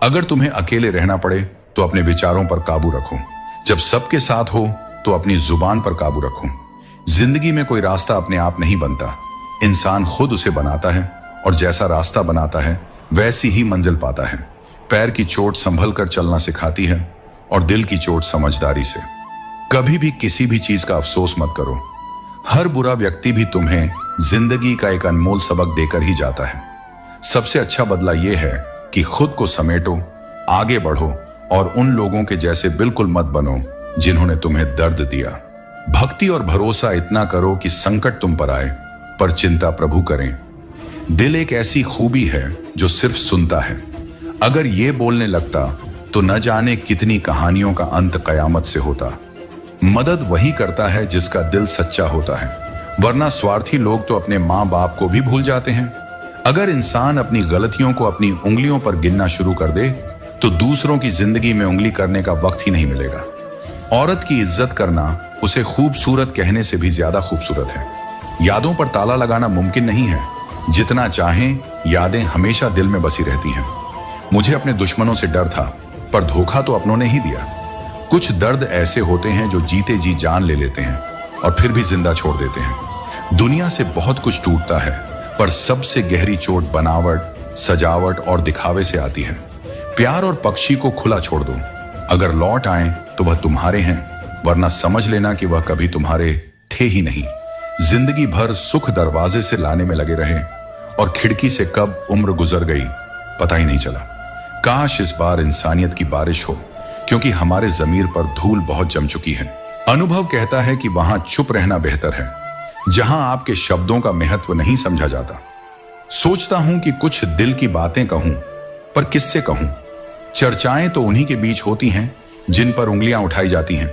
अगर तुम्हें अकेले रहना पड़े तो अपने विचारों पर काबू रखो। जब सबके साथ हो तो अपनी जुबान पर काबू रखो। जिंदगी में कोई रास्ता अपने आप नहीं बनता, इंसान खुद उसे बनाता है, और जैसा रास्ता बनाता है वैसी ही मंजिल पाता है। पैर की चोट संभल कर चलना सिखाती है और दिल की चोट समझदारी से। कभी भी किसी भी चीज का अफसोस मत करो। हर बुरा व्यक्ति भी तुम्हें जिंदगी का एक अनमोल सबक देकर ही जाता है। सबसे अच्छा बदला यह है कि खुद को समेटो, आगे बढ़ो और उन लोगों के जैसे बिल्कुल मत बनो जिन्होंने तुम्हें दर्द दिया। भक्ति और भरोसा इतना करो कि संकट तुम पर आए पर चिंता प्रभु करें। दिल एक ऐसी खूबी है जो सिर्फ सुनता है। अगर ये बोलने लगता तो न जाने कितनी कहानियों का अंत कयामत से होता। मदद वही करता है जिसका दिल सच्चा होता है, वरना स्वार्थी लोग तो अपने माँ बाप को भी भूल जाते हैं। अगर इंसान अपनी गलतियों को अपनी उंगलियों पर गिनना शुरू कर दे तो दूसरों की जिंदगी में उंगली करने का वक्त ही नहीं मिलेगा। औरत की इज्जत करना उसे खूबसूरत कहने से भी ज्यादा खूबसूरत है। यादों पर ताला लगाना मुमकिन नहीं है। जितना चाहें यादें हमेशा दिल में बसी रहती हैं। मुझे अपने दुश्मनों से डर था, पर धोखा तो अपनों ने ही दिया। कुछ दर्द ऐसे होते हैं जो जीते जी जान ले लेते हैं और फिर भी जिंदा छोड़ देते हैं। दुनिया से बहुत कुछ टूटता है, पर सबसे गहरी चोट बनावट, सजावट और दिखावे से आती है। प्यार और पक्षी को खुला छोड़ दो। अगर लौट आए तो वह तुम्हारे हैं, वरना समझ लेना कि वह कभी तुम्हारे थे ही नहीं। जिंदगी भर सुख दरवाजे से लाने में लगे रहे और खिड़की से कब उम्र गुजर गई पता ही नहीं चला। काश इस बार इंसानियत की बारिश हो, क्योंकि हमारे जमीर पर धूल बहुत जम चुकी है। अनुभव कहता है कि वहां चुप रहना बेहतर है, जहां आपके शब्दों का महत्व नहीं समझा जाता। सोचता हूं कि कुछ दिल की बातें कहूं, पर किससे कहूं? चर्चाएं तो उन्हीं के बीच होती हैं जिन पर उंगलियां उठाई जाती हैं।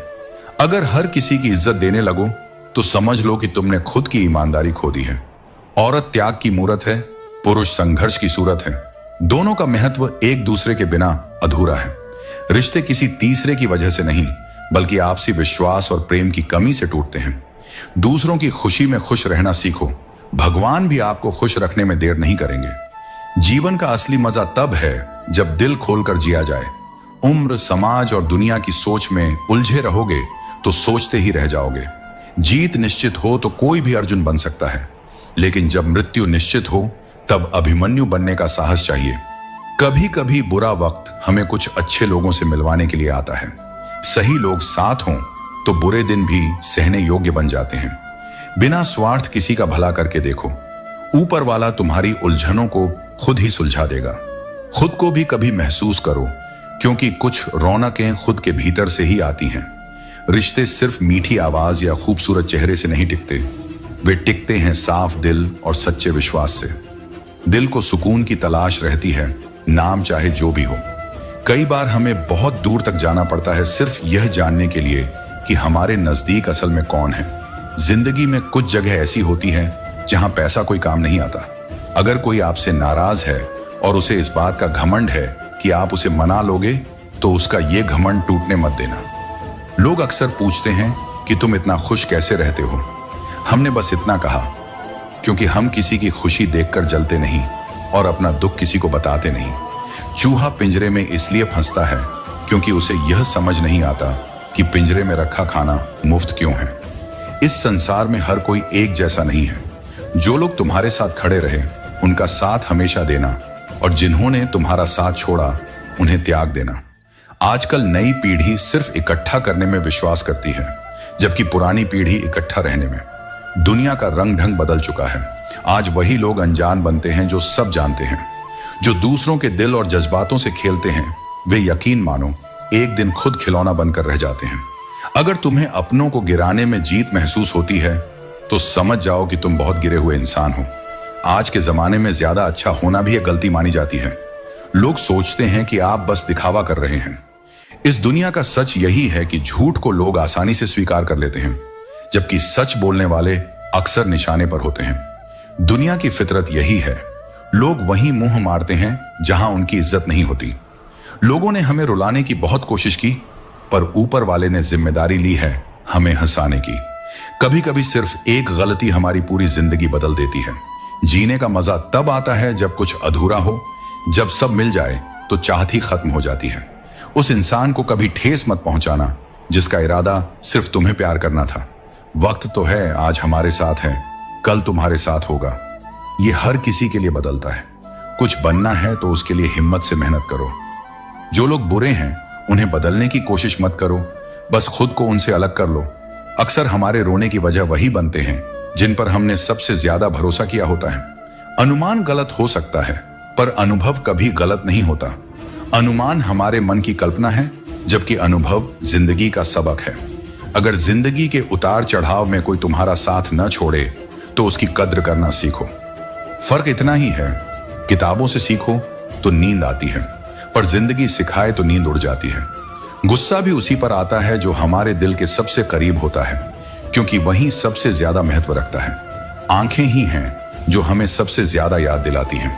अगर हर किसी की इज्जत देने लगो तो समझ लो कि तुमने खुद की ईमानदारी खो दी है। औरत त्याग की मूरत है, पुरुष संघर्ष की सूरत है। दोनों का महत्व एक दूसरे के बिना अधूरा है। रिश्ते किसी तीसरे की वजह से नहीं, बल्कि आपसी विश्वास और प्रेम की कमी से टूटते हैं। दूसरों की खुशी में खुश रहना सीखो। भगवान भी आपको खुश रखने में देर नहीं करेंगे। जीवन का असली मजा तब है जब दिल खोलकर जिया जाए। उम्र, समाज और दुनिया की सोच में उलझे रहोगे तो सोचते ही रह जाओगे। जीत निश्चित हो तो कोई भी अर्जुन बन सकता है, लेकिन जब मृत्यु निश्चित हो तब अभिमन्यु बनने का साहस चाहिए। कभी कभी बुरा वक्त हमें कुछ अच्छे लोगों से मिलवाने के लिए आता है। सही लोग साथ हों तो बुरे दिन भी सहने योग्य बन जाते हैं। बिना स्वार्थ किसी का भला करके देखो, ऊपर वाला तुम्हारी उलझनों को खुद ही सुलझा देगा। खुद को भी कभी महसूस करो, क्योंकि कुछ रौनकें खुद के भीतर से ही आती हैं। रिश्ते सिर्फ मीठी आवाज या खूबसूरत चेहरे से नहीं टिकते, वे टिकते हैं साफ दिल और सच्चे विश्वास से। दिल को सुकून की तलाश रहती है, नाम चाहे जो भी हो। कई बार हमें बहुत दूर तक जाना पड़ता है सिर्फ यह जानने के लिए कि हमारे नजदीक असल में कौन है। जिंदगी में कुछ जगह ऐसी होती है जहां पैसा कोई काम नहीं आता। अगर कोई आपसे नाराज है और उसे इस बात का घमंड है कि आप उसे मना लोगे, तो उसका यह घमंड टूटने मत देना। लोग अक्सर पूछते हैं कि तुम इतना खुश कैसे रहते हो। हमने बस इतना कहा, क्योंकि हम किसी की खुशी देखकर जलते नहीं और अपना दुख किसी को बताते नहीं। चूहा पिंजरे में इसलिए फंसता है क्योंकि उसे यह समझ नहीं आता कि पिंजरे में रखा खाना मुफ्त क्यों है। इस संसार में हर कोई एक जैसा नहीं है। जो लोग तुम्हारे साथ खड़े रहे उनका साथ हमेशा देना, और जिन्होंने तुम्हारा साथ छोड़ा उन्हें त्याग देना। आजकल नई पीढ़ी सिर्फ इकट्ठा करने में विश्वास करती है, जबकि पुरानी पीढ़ी इकट्ठा रहने में। दुनिया का रंग ढंग बदल चुका है। आज वही लोग अनजान बनते हैं जो सब जानते हैं। जो दूसरों के दिल और जज्बातों से खेलते हैं, वे यकीन मानो एक दिन खुद खिलौना बनकर रह जाते हैं। अगर तुम्हें अपनों को गिराने में जीत महसूस होती है तो समझ जाओ कि तुम बहुत गिरे हुए इंसान हो। आज के जमाने में ज्यादा अच्छा होना भी एक गलती मानी जाती है। लोग सोचते हैं कि आप बस दिखावा कर रहे हैं। इस दुनिया का सच यही है कि झूठ को लोग आसानी से स्वीकार कर लेते हैं, जबकि सच बोलने वाले अक्सर निशाने पर होते हैं। दुनिया की फितरत यही है, लोग वहीं मुंह मारते हैं जहां उनकी इज्जत नहीं होती। लोगों ने हमें रुलाने की बहुत कोशिश की, पर ऊपर वाले ने जिम्मेदारी ली है हमें हंसाने की। कभी कभी सिर्फ एक गलती हमारी पूरी जिंदगी बदल देती है। जीने का मजा तब आता है जब कुछ अधूरा हो। जब सब मिल जाए तो चाहत ही खत्म हो जाती है। उस इंसान को कभी ठेस मत पहुंचाना जिसका इरादा सिर्फ तुम्हें प्यार करना था। वक्त तो है, आज हमारे साथ है, कल तुम्हारे साथ होगा। ये हर किसी के लिए बदलता है। कुछ बनना है तो उसके लिए हिम्मत से मेहनत करो। जो लोग बुरे हैं उन्हें बदलने की कोशिश मत करो, बस खुद को उनसे अलग कर लो। अक्सर हमारे रोने की वजह वही बनते हैं जिन पर हमने सबसे ज्यादा भरोसा किया होता है। अनुमान गलत हो सकता है पर अनुभव कभी गलत नहीं होता। अनुमान हमारे मन की कल्पना है, जबकि अनुभव जिंदगी का सबक है। अगर जिंदगी के उतार चढ़ाव में कोई तुम्हारा साथ न छोड़े तो उसकी कद्र करना सीखो। फर्क इतना ही है, किताबों से सीखो तो नींद आती है, पर जिंदगी सिखाए तो नींद उड़ जाती है। गुस्सा भी उसी पर आता है जो हमारे दिल के सबसे करीब होता है, क्योंकि वहीं सबसे ज्यादा महत्व रखता है। आंखें ही हैं जो हमें सबसे ज्यादा याद दिलाती हैं।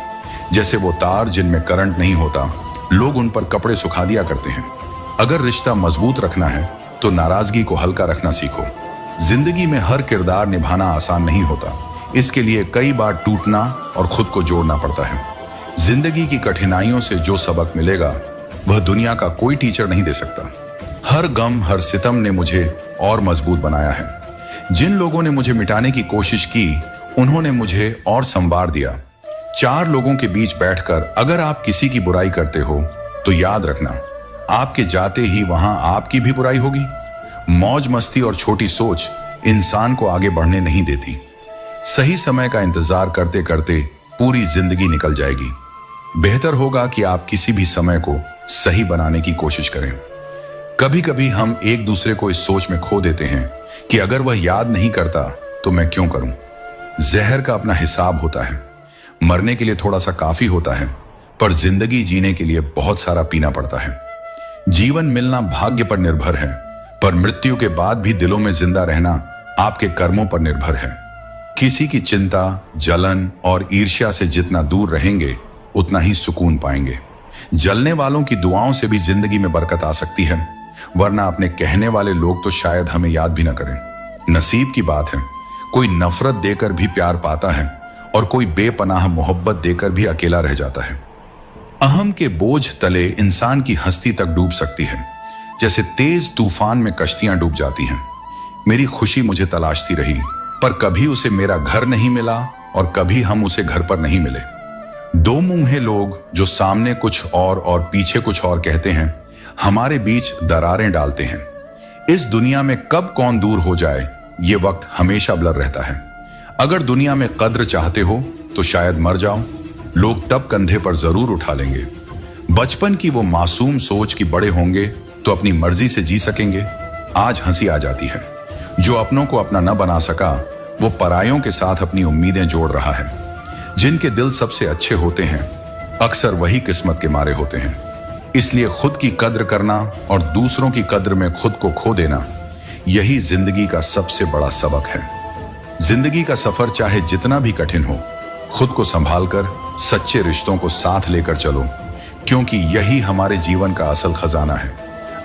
जैसे वो तार जिनमें करंट नहीं होता, लोग उन पर कपड़े सुखा दिया करते हैं। अगर रिश्ता मजबूत रखना है तो नाराजगी को हल्का रखना सीखो। जिंदगी में हर किरदार निभाना आसान नहीं होता, इसके लिए कई बार टूटना और खुद को जोड़ना पड़ता है। जिंदगी की कठिनाइयों से जो सबक मिलेगा वह दुनिया का कोई टीचर नहीं दे सकता। हर गम, हर सितम ने मुझे और मजबूत बनाया है। जिन लोगों ने मुझे मिटाने की कोशिश की उन्होंने मुझे और संवार दिया। चार लोगों के बीच बैठकर अगर आप किसी की बुराई करते हो तो याद रखना, आपके जाते ही वहां आपकी भी बुराई होगी। मौज मस्ती और छोटी सोच इंसान को आगे बढ़ने नहीं देती। सही समय का इंतजार करते करते पूरी जिंदगी निकल जाएगी। बेहतर होगा कि आप किसी भी समय को सही बनाने की कोशिश करें। कभी कभी हम एक दूसरे को इस सोच में खो देते हैं कि अगर वह याद नहीं करता तो मैं क्यों करूं। जहर का अपना हिसाब होता है। मरने के लिए थोड़ा सा काफी होता है, पर जिंदगी जीने के लिए बहुत सारा पीना पड़ता है। जीवन मिलना भाग्य पर निर्भर है, पर मृत्यु के बाद भी दिलों में जिंदा रहना आपके कर्मों पर निर्भर है। किसी की चिंता, जलन और ईर्ष्या से जितना दूर रहेंगे उतना ही सुकून पाएंगे। जलने वालों की दुआओं से भी जिंदगी में बरकत आ सकती है, वरना अपने कहने वाले लोग तो शायद हमें याद भी ना करें। नसीब की बात है, कोई नफरत देकर भी प्यार पाता है और कोई बेपनाह मोहब्बत देकर भी अकेला रह जाता है। अहम के बोझ तले इंसान की हस्ती तक डूब सकती है, जैसे तेज तूफान में कश्तियां डूब जाती हैं। मेरी खुशी मुझे तलाशती रही, पर कभी उसे मेरा घर नहीं मिला और कभी हम उसे घर पर नहीं मिले। दो मुंहे लोग जो सामने कुछ और पीछे कुछ और कहते हैं, हमारे बीच दरारें डालते हैं। इस दुनिया में कब कौन दूर हो जाए ये वक्त हमेशा ब्लर रहता है। अगर दुनिया में कद्र चाहते हो तो शायद मर जाओ, लोग तब कंधे पर जरूर उठा लेंगे। बचपन की वो मासूम सोच कि बड़े होंगे तो अपनी मर्जी से जी सकेंगे, आज हंसी आ जाती है। जो अपनों को अपना न बना सका वो परायों के साथ अपनी उम्मीदें जोड़ रहा है। जिनके दिल सबसे अच्छे होते हैं अक्सर वही किस्मत के मारे होते हैं। इसलिए खुद की कद्र करना और दूसरों की कद्र में खुद को खो देना, यही जिंदगी का सबसे बड़ा सबक है। जिंदगी का सफर चाहे जितना भी कठिन हो, खुद को संभाल कर सच्चे रिश्तों को साथ लेकर चलो, क्योंकि यही हमारे जीवन का असल खजाना है।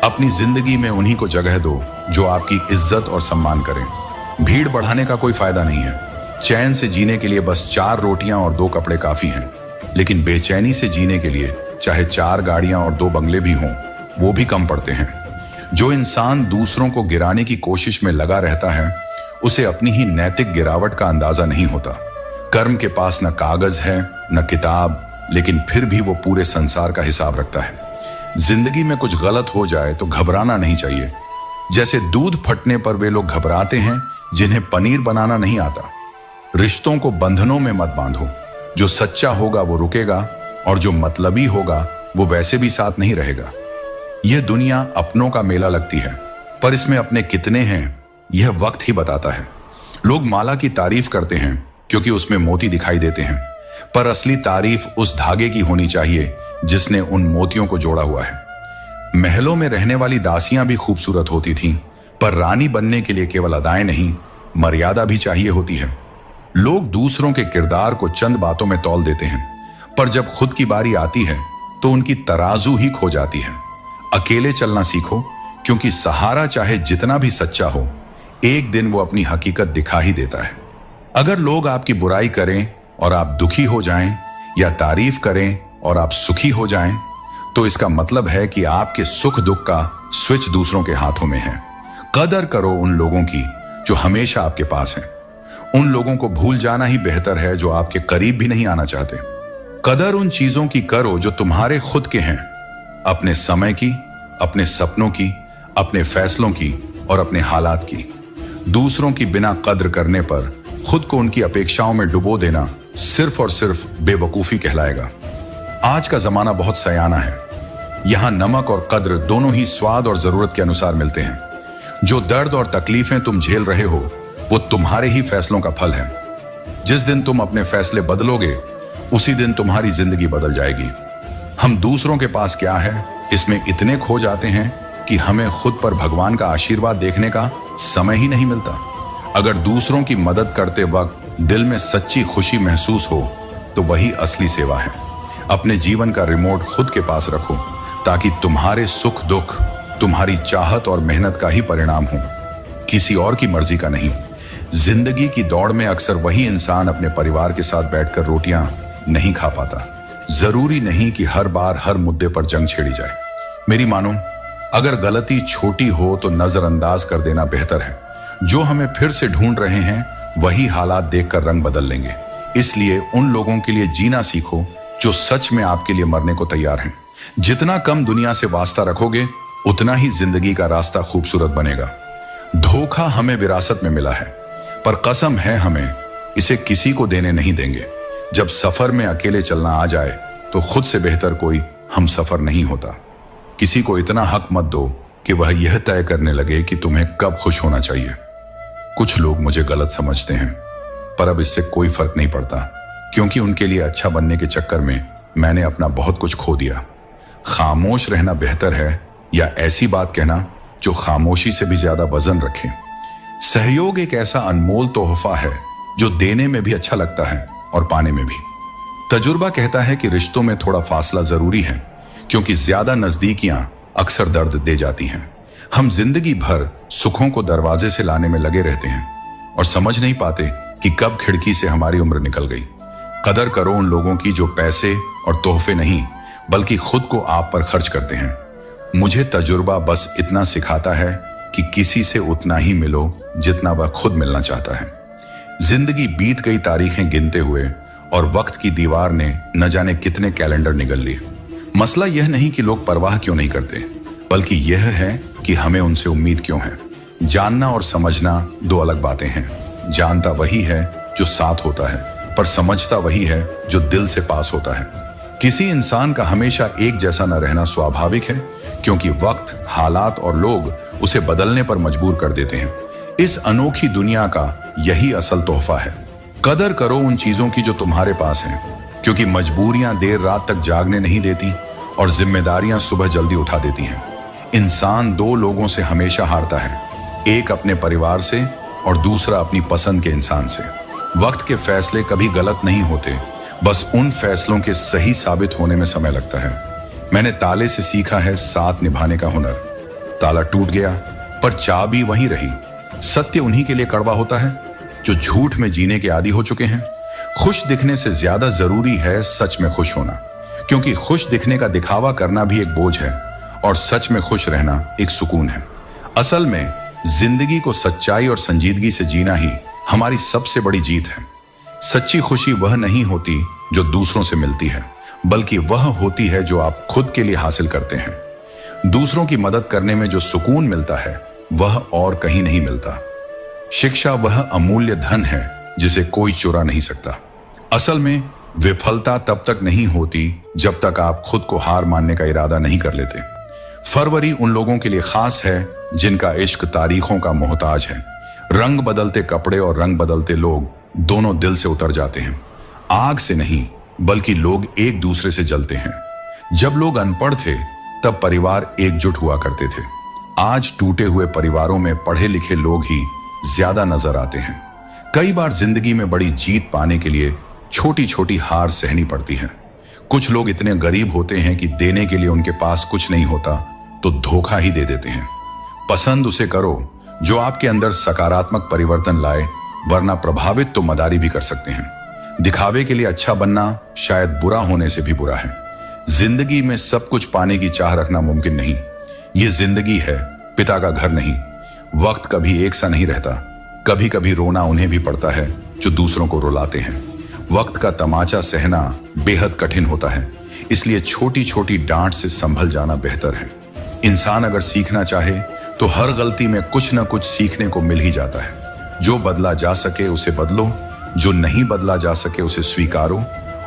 अपनी जिंदगी में उन्हीं को जगह दो जो आपकी इज्जत और सम्मान करें। भीड़ बढ़ाने का कोई फायदा नहीं है। चैन से जीने के लिए बस 4 रोटियां और 2 कपड़े काफी हैं, लेकिन बेचैनी से जीने के लिए चाहे 4 गाड़ियां और 2 बंगले भी हों, वो भी कम पड़ते हैं। जो इंसान दूसरों को गिराने की कोशिश में लगा रहता है उसे अपनी ही नैतिक गिरावट का अंदाजा नहीं होता। कर्म के पास न कागज है न किताब, लेकिन फिर भी वो पूरे संसार का हिसाब रखता है। जिंदगी में कुछ गलत हो जाए तो घबराना नहीं चाहिए। जैसे दूध फटने पर वे लोग घबराते हैं जिन्हें पनीर बनाना नहीं आता। रिश्तों को बंधनों में मत बांधो। जो सच्चा होगा वो रुकेगा और जो मतलबी होगा वो वैसे भी साथ नहीं रहेगा। यह दुनिया अपनों का मेला लगती है, पर इसमें अपने कितने हैं यह वक्त ही बताता है। लोग माला की तारीफ करते हैं क्योंकि उसमें मोती दिखाई देते हैं, पर असली तारीफ उस धागे की होनी चाहिए जिसने उन मोतियों को जोड़ा हुआ है। महलों में रहने वाली दासियां भी खूबसूरत होती थीं, पर रानी बनने के लिए केवल अदाएं नहीं, मर्यादा भी चाहिए होती है। लोग दूसरों के किरदार को चंद बातों में तौल देते हैं, पर जब खुद की बारी आती है तो उनकी तराजू ही खो जाती है। अकेले चलना सीखो, क्योंकि सहारा चाहे जितना भी सच्चा हो, एक दिन वो अपनी हकीकत दिखा ही देता है। अगर लोग आपकी बुराई करें और आप दुखी हो जाएं, या तारीफ करें और आप सुखी हो जाएं, तो इसका मतलब है कि आपके सुख दुख का स्विच दूसरों के हाथों में है। कदर करो उन लोगों की जो हमेशा आपके पास हैं। उन लोगों को भूल जाना ही बेहतर है जो आपके करीब भी नहीं आना चाहते। कदर उन चीजों की करो जो तुम्हारे खुद के हैं, अपने समय की, अपने सपनों की, अपने फैसलों की और अपने हालात की। दूसरों की बिना कद्र करने पर खुद को उनकी अपेक्षाओं में डुबो देना सिर्फ और सिर्फ बेवकूफी कहलाएगा। आज का जमाना बहुत सयाना है। यहां नमक और कद्र दोनों ही स्वाद और जरूरत के अनुसार मिलते हैं। जो दर्द और तकलीफें तुम झेल रहे हो वो तुम्हारे ही फैसलों का फल है। जिस दिन तुम अपने फैसले बदलोगे उसी दिन तुम्हारी जिंदगी बदल जाएगी। हम दूसरों के पास क्या है इसमें इतने खो जाते हैं कि हमें खुद पर भगवान का आशीर्वाद देखने का समय ही नहीं मिलता। अगर दूसरों की मदद करते वक्त दिल में सच्ची खुशी महसूस हो तो वही असली सेवा है। अपने जीवन का रिमोट खुद के पास रखो ताकि तुम्हारे सुख दुख तुम्हारी चाहत और मेहनत का ही परिणाम हो, किसी और की मर्जी का नहीं। जिंदगी की दौड़ में अक्सर वही इंसान अपने परिवार के साथ बैठकर रोटियां नहीं खा पाता। जरूरी नहीं कि हर बार हर मुद्दे पर जंग छेड़ी जाए। मेरी मानो, अगर गलती छोटी हो तो नजरअंदाज कर देना बेहतर है। जो हमें फिर से ढूंढ रहे हैं वही हालात देखकर रंग बदल लेंगे। इसलिए उन लोगों के लिए जीना सीखो जो सच में आपके लिए मरने को तैयार हैं। जितना कम दुनिया से वास्ता रखोगे उतना ही जिंदगी का रास्ता खूबसूरत बनेगा। धोखा हमें विरासत में मिला है, पर कसम है हमें इसे किसी को देने नहीं देंगे। जब सफर में अकेले चलना आ जाए तो खुद से बेहतर कोई हम सफर नहीं होता। किसी को इतना हक मत दो कि वह यह तय करने लगे कि तुम्हें कब खुश होना चाहिए। कुछ लोग मुझे गलत समझते हैं, पर अब इससे कोई फर्क नहीं पड़ता, क्योंकि उनके लिए अच्छा बनने के चक्कर में मैंने अपना बहुत कुछ खो दिया। खामोश रहना बेहतर है या ऐसी बात कहना जो खामोशी से भी ज्यादा वजन रखे। सहयोग एक ऐसा अनमोल तोहफा है जो देने में भी अच्छा लगता है और पाने में भी। तजुर्बा कहता है कि रिश्तों में थोड़ा फासला जरूरी है, क्योंकि ज्यादा नजदीकियां अक्सर दर्द दे जाती हैं। हम जिंदगी भर सुखों को दरवाजे से लाने में लगे रहते हैं और समझ नहीं पाते कि कब खिड़की से हमारी उम्र निकल गई। कदर करो उन लोगों की जो पैसे और तोहफे नहीं बल्कि खुद को आप पर खर्च करते हैं। मुझे तजुर्बा बस इतना सिखाता है कि किसी से उतना ही मिलो जितना वह खुद मिलना चाहता है। जिंदगी बीत गई तारीखें गिनते हुए और वक्त की दीवार ने न जाने कितने कैलेंडर निगल लिए। मसला यह नहीं कि लोग परवाह क्यों नहीं करते, बल्कि यह है कि हमें उनसे उम्मीद क्यों है। जानना और समझना दो अलग बातें हैं। जानता वही है जो साथ होता है, पर समझता वही है जो दिल से पास होता है। किसी इंसान का हमेशा एक जैसा न रहना स्वाभाविक है, क्योंकि वक्त, हालात और लोग उसे बदलने पर मजबूर कर देते हैं। इस अनोखी दुनिया का यही असल तोहफा है। कदर करो उन चीजों की जो तुम्हारे पास हैं, क्योंकि मजबूरियां देर रात तक जागने नहीं देती और जिम्मेदारियां सुबह जल्दी उठा देती हैं। इंसान दो लोगों से हमेशा हारता है, एक अपने परिवार से और दूसरा अपनी पसंद के इंसान से। वक्त के फैसले कभी गलत नहीं होते, बस उन फैसलों के सही साबित होने में समय लगता है। मैंने ताले से सीखा है साथ निभाने का हुनर। ताला टूट गया पर चाबी वहीं रही। सत्य उन्हीं के लिए कड़वा होता है जो झूठ में जीने के आदी हो चुके हैं। खुश दिखने से ज्यादा जरूरी है सच में खुश होना, क्योंकि खुश दिखने का दिखावा करना भी एक बोझ है और सच में खुश रहना एक सुकून है। असल में जिंदगी को सच्चाई और संजीदगी से जीना ही हमारी सबसे बड़ी जीत है। सच्ची खुशी वह नहीं होती जो दूसरों से मिलती है, बल्कि वह होती है जो आप खुद के लिए हासिल करते हैं। दूसरों की मदद करने में जो सुकून मिलता है वह और कहीं नहीं मिलता। शिक्षा वह अमूल्य धन है जिसे कोई चुरा नहीं सकता। असल में विफलता तब तक नहीं होती जब तक आप खुद को हार मानने का इरादा नहीं कर लेते। फरवरी उन लोगों के लिए खास है जिनका इश्क तारीखों का मोहताज है। रंग बदलते कपड़े और रंग बदलते लोग दोनों दिल से उतर जाते हैं। आग से नहीं बल्कि लोग एक दूसरे से जलते हैं। जब लोग अनपढ़ थे तब परिवार एकजुट हुआ करते थे। आज टूटे हुए परिवारों में पढ़े लिखे लोग ही ज्यादा नजर आते हैं। कई बार जिंदगी में बड़ी जीत पाने के लिए छोटी छोटी हार सहनी पड़ती है। कुछ लोग इतने गरीब होते हैं कि देने के लिए उनके पास कुछ नहीं होता तो धोखा ही दे देते हैं। पसंद उसे करो जो आपके अंदर सकारात्मक परिवर्तन लाए, वरना प्रभावित तो मदारी भी कर सकते हैं। दिखावे के लिए अच्छा बनना शायद बुरा होने से भी बुरा है। जिंदगी में सब कुछ पाने की चाह रखना मुमकिन नहीं। ये जिंदगी है, पिता का घर नहीं। वक्त कभी एक सा नहीं रहता। कभी कभी रोना उन्हें भी पड़ता है जो दूसरों को रुलाते हैं। वक्त का तमाचा सहना बेहद कठिन होता है, इसलिए छोटी छोटी डांट से संभल जाना बेहतर है। इंसान अगर सीखना चाहे तो हर गलती में कुछ न कुछ सीखने को मिल ही जाता है। जो बदला जा सके उसे बदलो, जो नहीं बदला जा सके उसे स्वीकारो,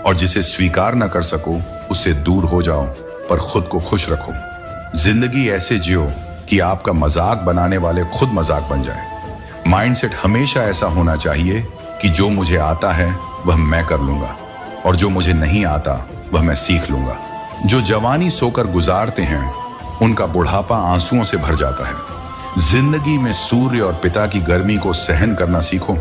और जिसे स्वीकार न कर सको उससे दूर हो जाओ, पर खुद को खुश रखो। जिंदगी ऐसे जियो कि आपका मजाक बनाने वाले खुद मजाक बन जाए। माइंडसेट हमेशा ऐसा होना चाहिए कि जो मुझे आता है वह मैं कर लूंगा, और जो मुझे नहीं आता वह मैं सीख लूंगा। जो जवानी सोकर गुजारते हैं उनका बुढ़ापा आंसुओं से भर जाता है। जिंदगी में सूर्य और पिता की गर्मी को सहन करना सीखो,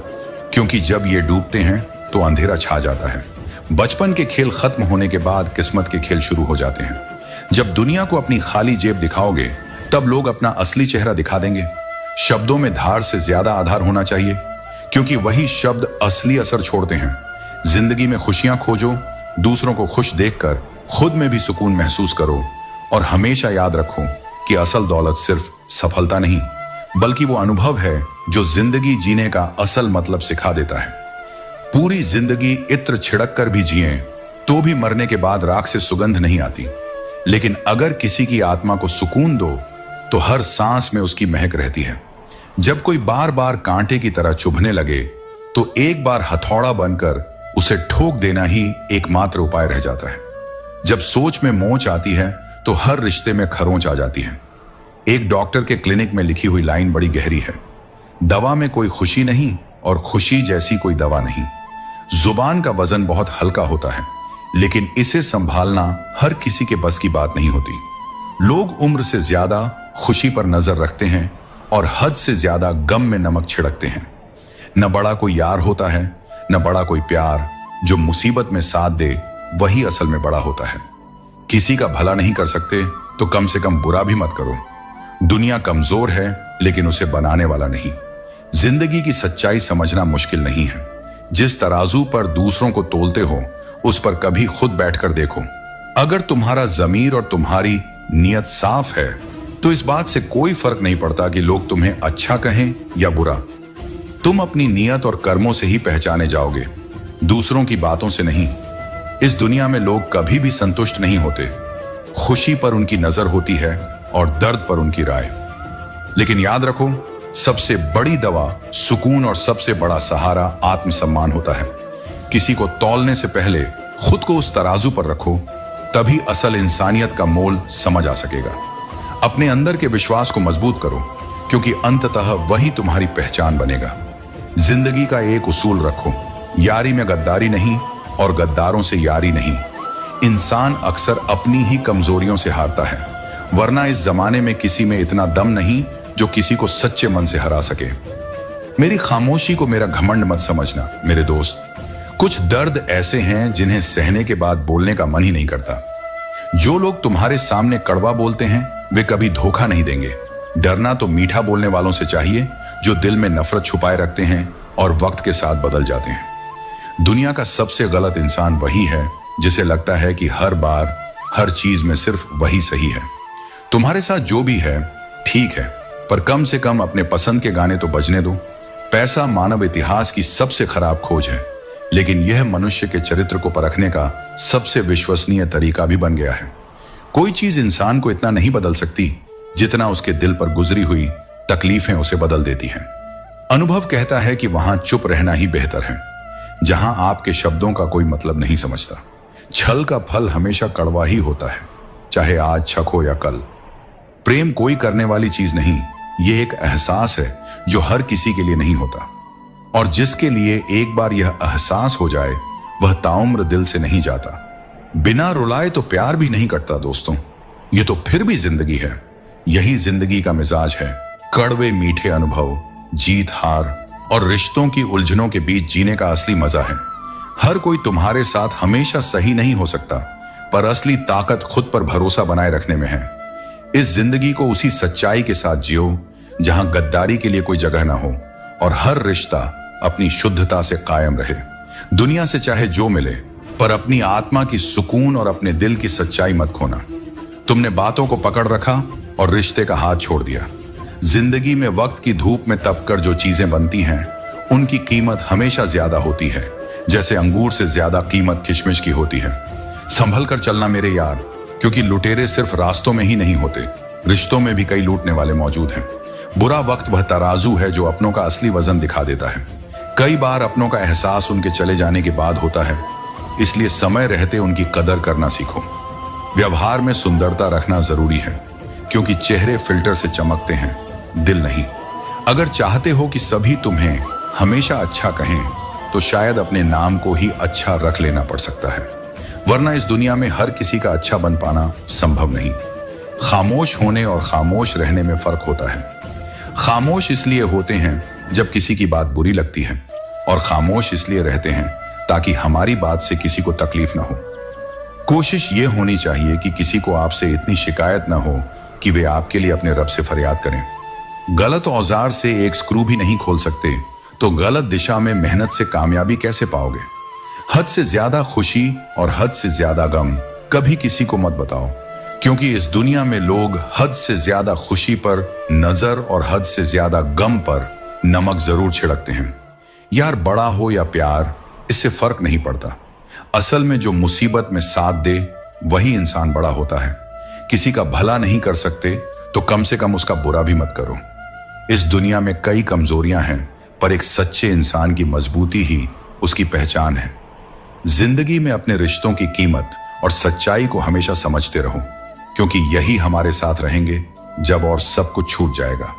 क्योंकि जब ये डूबते हैं तो अंधेरा छा जाता है। बचपन के खेल खत्म होने के बाद किस्मत के खेल शुरू हो जाते हैं। जब दुनिया को अपनी खाली जेब दिखाओगे तब लोग अपना असली चेहरा दिखा देंगे। शब्दों में धार से ज्यादा आधार होना चाहिए, क्योंकि वही शब्द असली असर छोड़ते हैं। जिंदगी में खुशियां खोजो, दूसरों को खुश देखकर खुद में भी सुकून महसूस करो, और हमेशा याद रखो कि असल दौलत सिर्फ सफलता नहीं बल्कि वो अनुभव है जो जिंदगी जीने का असल मतलब सिखा देता है। पूरी जिंदगी इत्र छिड़क कर भी जिए तो भी मरने के बाद राख से सुगंध नहीं आती, लेकिन अगर किसी की आत्मा को सुकून दो तो हर सांस में उसकी महक रहती है। जब कोई बार बार कांटे की तरह चुभने लगे तो एक बार हथौड़ा बनकर उसे ठोक देना ही एकमात्र उपाय रह जाता है। जब सोच में मोच आती है तो हर रिश्ते में खरोंच आ जाती है। एक डॉक्टर के क्लिनिक में लिखी हुई लाइन बड़ी गहरी है। दवा में कोई खुशी नहीं और खुशी जैसी कोई दवा नहीं। जुबान का वजन बहुत हल्का होता है, लेकिन इसे संभालना हर किसी के बस की बात नहीं होती। लोग उम्र से ज्यादा खुशी पर नजर रखते हैं और हद से ज्यादा गम में नमक छिड़कते हैं। न बड़ा कोई यार होता है, न बड़ा कोई प्यार। जो मुसीबत में साथ दे वही असल में बड़ा होता है। किसी का भला नहीं कर सकते तो कम से कम बुरा भी मत करो। दुनिया कमजोर है लेकिन उसे बनाने वाला नहीं। जिंदगी की सच्चाई समझना मुश्किल नहीं है। जिस तराजू पर दूसरों को तोलते हो उस पर कभी खुद बैठकर देखो। अगर तुम्हारा जमीर और तुम्हारी नियत साफ है तो इस बात से कोई फर्क नहीं पड़ता कि लोग तुम्हें अच्छा कहें या बुरा। तुम अपनी नियत और कर्मों से ही पहचाने जाओगे, दूसरों की बातों से नहीं। इस दुनिया में लोग कभी भी संतुष्ट नहीं होते। खुशी पर उनकी नजर होती है और दर्द पर उनकी राय। लेकिन याद रखो, सबसे बड़ी दवा सुकून और सबसे बड़ा सहारा आत्मसम्मान होता है। किसी को तौलने से पहले खुद को उस तराजू पर रखो, तभी असल इंसानियत का मोल समझ आ सकेगा। अपने अंदर के विश्वास को मजबूत करो, क्योंकि अंततः वही तुम्हारी पहचान बनेगा। जिंदगी का एक उसूल रखो, यारी में गद्दारी नहीं और गद्दारों से यारी नहीं। इंसान अक्सर अपनी ही कमजोरियों से हारता है, वरना इस जमाने में किसी में इतना दम नहीं जो किसी को सच्चे मन से हरा सके। मेरी खामोशी को मेरा घमंड मत समझना मेरे दोस्त। कुछ दर्द ऐसे हैं जिन्हें सहने के बाद बोलने का मन ही नहीं करता। जो लोग तुम्हारे सामने कड़वा बोलते हैं वे कभी धोखा नहीं देंगे। डरना तो मीठा बोलने वालों से चाहिए जो दिल में नफरत छुपाए रखते हैं और वक्त के साथ बदल जाते हैं। दुनिया का सबसे गलत इंसान वही है जिसे लगता है कि हर बार हर चीज में सिर्फ वही सही है। तुम्हारे साथ जो भी है ठीक है, पर कम से कम अपने पसंद के गाने तो बजने दो। पैसा मानव इतिहास की सबसे खराब खोज है, लेकिन यह मनुष्य के चरित्र को परखने का सबसे विश्वसनीय तरीका भी बन गया है। कोई चीज इंसान को इतना नहीं बदल सकती जितना उसके दिल पर गुजरी हुई तकलीफें उसे बदल देती हैं। अनुभव कहता है कि वहां चुप रहना ही बेहतर है, जहां आपके शब्दों का कोई मतलब नहीं समझता। छल का फल हमेशा कड़वा ही होता है, चाहे आज शक हो या कल। प्रेम कोई करने वाली चीज नहीं, यह एक एहसास है जो हर किसी के लिए नहीं होता, और जिसके लिए एक बार यह एहसास हो जाए वह ताउम्र दिल से नहीं जाता। बिना रुलाए तो प्यार भी नहीं कटता दोस्तों, ये तो फिर भी जिंदगी है। यही जिंदगी का मिजाज है, कड़वे मीठे अनुभव, जीत हार और रिश्तों की उलझनों के बीच जीने का असली मजा है। हर कोई तुम्हारे साथ हमेशा सही नहीं हो सकता, पर असली ताकत खुद पर भरोसा बनाए रखने में है। इस जिंदगी को उसी सच्चाई के साथ जियो जहां गद्दारी के लिए कोई जगह ना हो और हर रिश्ता अपनी शुद्धता से कायम रहे। दुनिया से चाहे जो मिले, पर अपनी आत्मा की सुकून और अपने दिल की सच्चाई मत खोना। तुमने बातों को पकड़ रखा और रिश्ते का हाथ छोड़ दिया। जिंदगी में वक्त की धूप में तपकर जो चीजें बनती हैं, उनकी कीमत हमेशा ज्यादा होती है, जैसे अंगूर से ज्यादा कीमत किशमिश की होती है। संभल कर चलना मेरे यार, क्योंकि लुटेरे सिर्फ रास्तों में ही नहीं होते, रिश्तों में भी कई लूटने वाले मौजूद हैं। बुरा वक्त वह तराजू है जो अपनों का असली वजन दिखा देता है। कई बार अपनों का एहसास उनके चले जाने के बाद होता है, इसलिए समय रहते उनकी कदर करना सीखो। व्यवहार में सुंदरता रखना जरूरी है, क्योंकि चेहरे फिल्टर से चमकते हैं, दिल नहीं। अगर चाहते हो कि सभी तुम्हें हमेशा अच्छा कहें, तो शायद अपने नाम को ही अच्छा रख लेना पड़ सकता है, वरना इस दुनिया में हर किसी का अच्छा बन पाना संभव नहीं। खामोश होने और खामोश रहने में फर्क होता है। खामोश इसलिए होते हैं जब किसी की बात बुरी लगती है, और खामोश इसलिए रहते हैं ताकि हमारी बात से किसी को तकलीफ ना हो। कोशिश ये होनी चाहिए कि किसी को आपसे इतनी शिकायत ना हो कि वे आपके लिए अपने रब से फरियाद करें। गलत औजार से एक स्क्रू भी नहीं खोल सकते, तो गलत दिशा में मेहनत से कामयाबी कैसे पाओगे। हद से ज्यादा खुशी और हद से ज्यादा गम कभी किसी को मत बताओ, क्योंकि इस दुनिया में लोग हद से ज्यादा खुशी पर नजर और हद से ज्यादा गम पर नमक जरूर छिड़कते हैं। यार, बड़ा हो या प्यार, इससे फर्क नहीं पड़ता। असल में जो मुसीबत में साथ दे वही इंसान बड़ा होता है। किसी का भला नहीं कर सकते तो कम से कम उसका बुरा भी मत करो। इस दुनिया में कई कमजोरियां हैं, पर एक सच्चे इंसान की मजबूती ही उसकी पहचान है। जिंदगी में अपने रिश्तों की कीमत और सच्चाई को हमेशा समझते रहो, क्योंकि यही हमारे साथ रहेंगे जब और सब कुछ छूट जाएगा।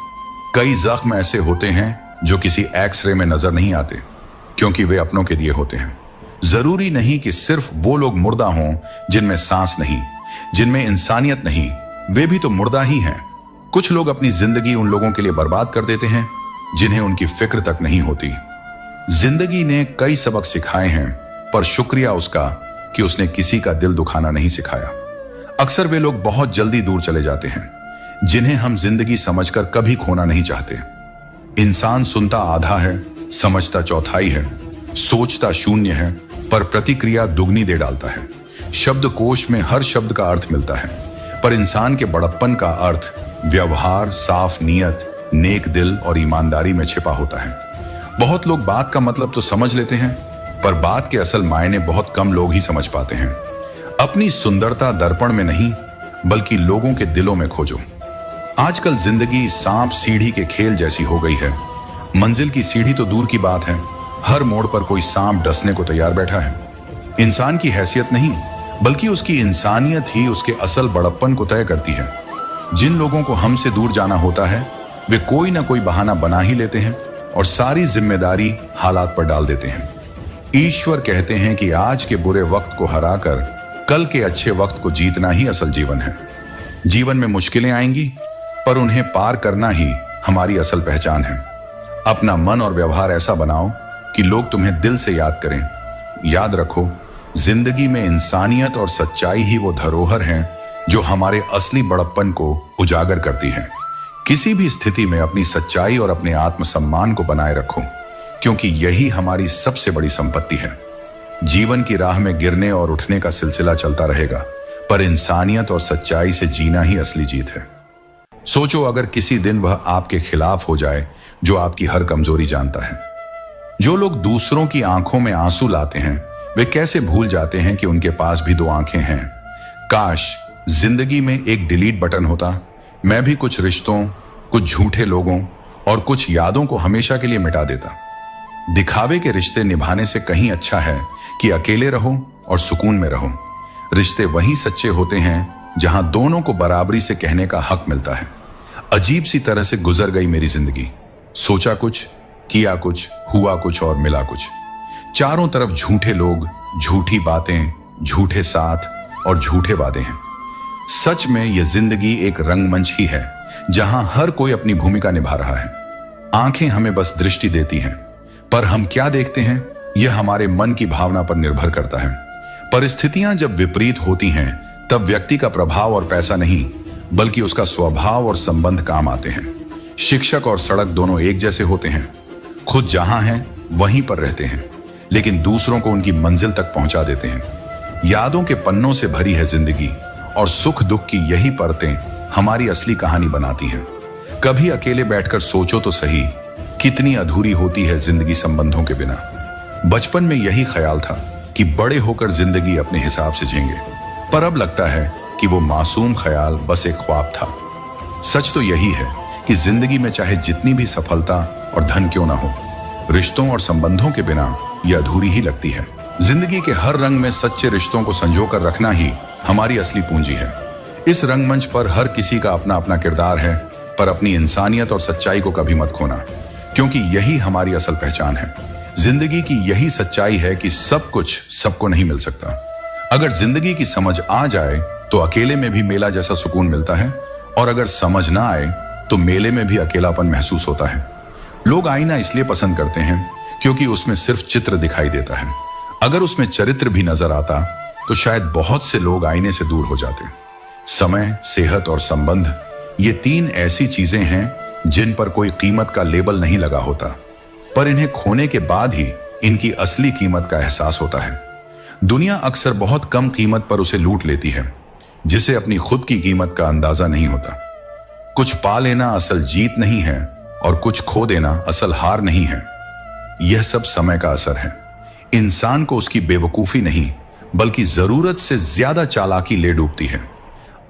कई जख्म ऐसे होते हैं जो किसी एक्सरे में नजर नहीं आते, क्योंकि वे अपनों के दिए होते हैं। जरूरी नहीं कि सिर्फ वो लोग मुर्दा हों जिनमें सांस नहीं, जिनमें इंसानियत नहीं, वे भी तो मुर्दा ही हैं। कुछ लोग अपनी जिंदगी उन लोगों के लिए बर्बाद कर देते हैं जिन्हें उनकी फिक्र तक नहीं होती। जिंदगी ने कई सबक सिखाए हैं, पर शुक्रिया उसका कि उसने किसी का दिल दुखाना नहीं सिखाया। अक्सर वे लोग बहुत जल्दी दूर चले जाते हैं जिन्हें हम जिंदगी समझकर कभी खोना नहीं चाहते। इंसान सुनता आधा है, समझता चौथाई है, सोचता शून्य है, पर प्रतिक्रिया दुगनी दे डालता है। शब्दकोश में हर शब्द का अर्थ मिलता है, पर इंसान के बड़प्पन का अर्थ व्यवहार, साफ नीयत, नेक दिल और ईमानदारी में छिपा होता है। बहुत लोग बात का मतलब तो समझ लेते हैं, पर बात के असल मायने बहुत कम लोग ही समझ पाते हैं। अपनी सुंदरता दर्पण में नहीं, बल्कि लोगों के दिलों में खोजो। आजकल जिंदगी सांप सीढ़ी के खेल जैसी हो गई है। मंजिल की सीढ़ी तो दूर की बात है, हर मोड़ पर कोई सांप डसने को तैयार बैठा है। इंसान की हैसियत नहीं, बल्कि उसकी इंसानियत ही उसके असल बड़प्पन को तय करती है। जिन लोगों को हमसे दूर जाना होता है, वे कोई ना कोई बहाना बना ही लेते हैं और सारी जिम्मेदारी हालात पर डाल देते हैं। ईश्वर कहते हैं कि आज के बुरे वक्त को हराकर कल के अच्छे वक्त को जीतना ही असल जीवन है। जीवन में मुश्किलें आएंगी, पर उन्हें पार करना ही हमारी असल पहचान है। अपना मन और व्यवहार ऐसा बनाओ कि लोग तुम्हें दिल से याद करें। याद रखो, जिंदगी में इंसानियत और सच्चाई ही वो धरोहर हैं जो हमारे असली बड़प्पन को उजागर करती हैं। किसी भी स्थिति में अपनी सच्चाई और अपने आत्मसम्मान को बनाए रखो, क्योंकि यही हमारी सबसे बड़ी संपत्ति है। जीवन की राह में गिरने और उठने का सिलसिला चलता रहेगा, पर इंसानियत और सच्चाई से जीना ही असली जीत है। सोचो, अगर किसी दिन वह आपके खिलाफ हो जाए जो आपकी हर कमजोरी जानता है। जो लोग दूसरों की आंखों में आंसू लाते हैं, वे कैसे भूल जाते हैं कि उनके पास भी दो आंखें हैं। काश जिंदगी में एक डिलीट बटन होता, मैं भी कुछ रिश्तों, कुछ झूठे लोगों और कुछ यादों को हमेशा के लिए मिटा देता। दिखावे के रिश्ते निभाने से कहीं अच्छा है कि अकेले रहो और सुकून में रहो। रिश्ते वहीं सच्चे होते हैं जहां दोनों को बराबरी से कहने का हक मिलता है। अजीब सी तरह से गुजर गई मेरी जिंदगी। सोचा कुछ, किया कुछ, हुआ कुछ और मिला कुछ। चारों तरफ झूठे लोग, झूठी बातें, झूठे साथ और झूठे वादे हैं। सच में यह जिंदगी एक रंगमंच ही है जहां हर कोई अपनी भूमिका निभा रहा है। आंखें हमें बस दृष्टि देती हैं, पर हम क्या देखते हैं यह हमारे मन की भावना पर निर्भर करता है। परिस्थितियां जब विपरीत होती हैं, तब व्यक्ति का प्रभाव और पैसा नहीं, बल्कि उसका स्वभाव और संबंध काम आते हैं। शिक्षक और सड़क दोनों एक जैसे होते हैं, खुद जहां हैं वहीं पर रहते हैं, लेकिन दूसरों को उनकी मंजिल तक पहुंचा देते हैं। यादों के पन्नों से भरी है जिंदगी और सुख दुख की यही परतें हमारी असली कहानी बनाती हैं। कभी अकेले बैठकर सोचो तो सही, कितनी अधूरी होती है जिंदगी संबंधों के बिना। बचपन में यही ख्याल था कि बड़े होकर जिंदगी अपने हिसाब से जिएंगे, पर अब लगता है कि वो मासूम ख्याल बस एक ख्वाब था। सच तो यही है कि जिंदगी में चाहे जितनी भी सफलता और धन क्यों ना हो, रिश्तों और संबंधों के बिना यह अधूरी ही लगती है। जिंदगी के हर रंग में सच्चे रिश्तों को संजो कर रखना ही हमारी असली पूंजी है। इस रंगमंच पर हर किसी का अपना अपना किरदार है, पर अपनी इंसानियत और सच्चाई को कभी मत खोना, क्योंकि यही हमारी असल पहचान है। जिंदगी की यही सच्चाई है कि सब कुछ सबको नहीं मिल सकता। अगर जिंदगी की समझ आ जाए तो अकेले में भी मेला जैसा सुकून मिलता है, और अगर समझ ना आए तो मेले में भी अकेलापन महसूस होता है। लोग आईना इसलिए पसंद करते हैं क्योंकि उसमें सिर्फ चित्र दिखाई देता है। अगर उसमें चरित्र भी नजर आता तो शायद बहुत से लोग आईने से दूर हो जाते। समय, सेहत और संबंध, ये तीन ऐसी चीजें हैं जिन पर कोई कीमत का लेबल नहीं लगा होता, पर इन्हें खोने के बाद ही इनकी असली कीमत का एहसास होता है। दुनिया अक्सर बहुत कम कीमत पर उसे लूट लेती है जिसे अपनी खुद की कीमत का अंदाजा नहीं होता। कुछ पा लेना असल जीत नहीं है और कुछ खो देना असल हार नहीं है। यह सब समय का असर है। इंसान को उसकी बेवकूफी नहीं बल्कि जरूरत से ज्यादा चालाकी ले डूबती है।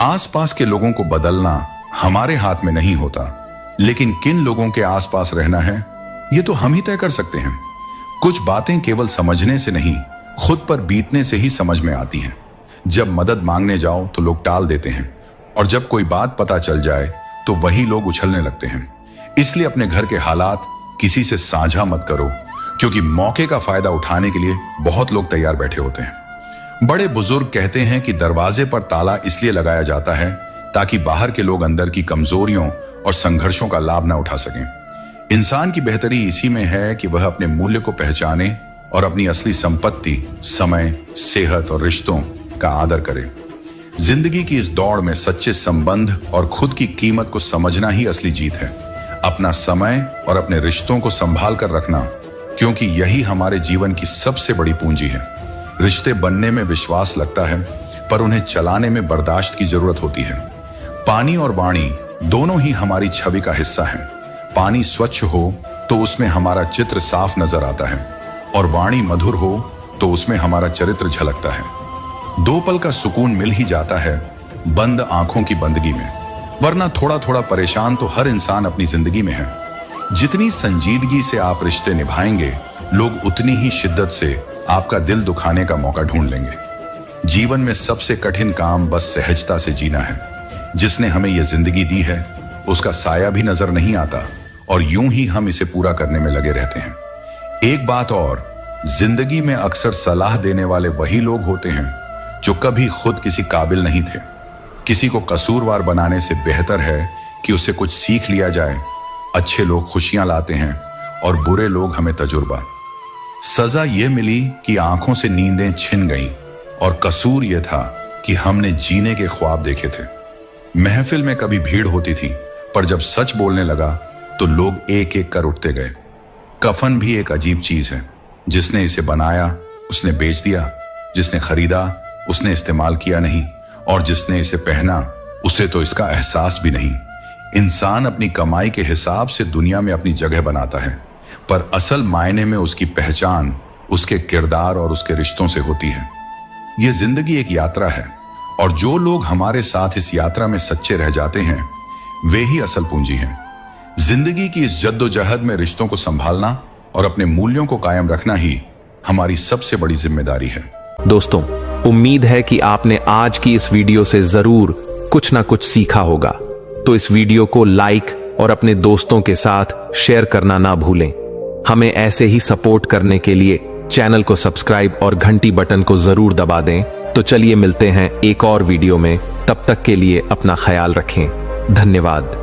आसपास के लोगों को बदलना हमारे हाथ में नहीं होता, लेकिन किन लोगों के आसपास रहना है यह तो हम ही तय कर सकते हैं। कुछ बातें केवल समझने से नहीं, खुद पर बीतने से ही समझ में आती हैं। जब मदद मांगने जाओ तो लोग टाल देते हैं, और जब कोई बात पता चल जाए तो वही लोग उछलने लगते हैं। इसलिए अपने घर के हालात किसी से साझा मत करो, क्योंकि मौके का फायदा उठाने के लिए बहुत लोग तैयार बैठे होते हैं। बड़े बुजुर्ग कहते हैं कि दरवाजे पर ताला इसलिए लगाया जाता है ताकि बाहर के लोग अंदर की कमजोरियों और संघर्षों का लाभ न उठा सकें। इंसान की बेहतरी इसी में है कि वह अपने मूल्य को पहचाने और अपनी असली संपत्ति, समय, सेहत और रिश्तों का आदर करे। जिंदगी की इस दौड़ में सच्चे संबंध और खुद की कीमत को समझना ही असली जीत है। अपना समय और अपने रिश्तों को संभाल कर रखना, क्योंकि यही हमारे जीवन की सबसे बड़ी पूंजी है। रिश्ते बनने में विश्वास लगता है, पर उन्हें चलाने में बर्दाश्त की जरूरत होती है। पानी और वाणी दोनों ही हमारी छवि का हिस्सा है। पानी स्वच्छ हो तो उसमें हमारा चित्र साफ नजर आता है, और वाणी मधुर हो तो उसमें हमारा चरित्र झलकता है। दो पल का सुकून मिल ही जाता है बंद आंखों की बंदगी में, वरना थोड़ा थोड़ा परेशान तो हर इंसान अपनी जिंदगी में है। जितनी संजीदगी से आप रिश्ते निभाएंगे, लोग उतनी ही शिद्दत से आपका दिल दुखाने का मौका ढूंढ लेंगे। जीवन में सबसे कठिन काम बस सहजता से जीना है। जिसने हमें यह जिंदगी दी है उसका साया भी नजर नहीं आता, और यूं ही हम इसे पूरा करने में लगे रहते हैं। एक बात और, जिंदगी में अक्सर सलाह देने वाले वही लोग होते हैं जो कभी खुद किसी काबिल नहीं थे। किसी को कसूरवार बनाने से बेहतर है कि उससे कुछ सीख लिया जाए। अच्छे लोग खुशियां लाते हैं और बुरे लोग हमें तजुर्बा। सजा यह मिली कि आंखों से नींदें छिन गईं, और कसूर यह था कि हमने जीने के ख्वाब देखे थे। महफिल में कभी भीड़ होती थी, पर जब सच बोलने लगा तो लोग एक एक कर उठते गए। कफन भी एक अजीब चीज है। जिसने इसे बनाया उसने बेच दिया, जिसने खरीदा उसने इस्तेमाल किया नहीं, और जिसने इसे पहना उसे तो इसका एहसास भी नहीं। इंसान अपनी कमाई के हिसाब से दुनिया में अपनी जगह बनाता है, पर असल मायने में उसकी पहचान उसके किरदार और उसके रिश्तों से होती है। यह जिंदगी एक यात्रा है, और जो लोग हमारे साथ इस यात्रा में सच्चे रह जाते हैं वे ही असल पूंजी हैं। जिंदगी की इस जद्दोजहद में रिश्तों को संभालना और अपने मूल्यों को कायम रखना ही हमारी सबसे बड़ी जिम्मेदारी है। दोस्तों, उम्मीद है कि आपने आज की इस वीडियो से जरूर कुछ ना कुछ सीखा होगा। तो इस वीडियो को लाइक और अपने दोस्तों के साथ शेयर करना ना भूलें। हमें ऐसे ही सपोर्ट करने के लिए चैनल को सब्सक्राइब और घंटी बटन को जरूर दबा दें। तो चलिए मिलते हैं एक और वीडियो में। तब तक के लिए अपना ख्याल रखें। धन्यवाद।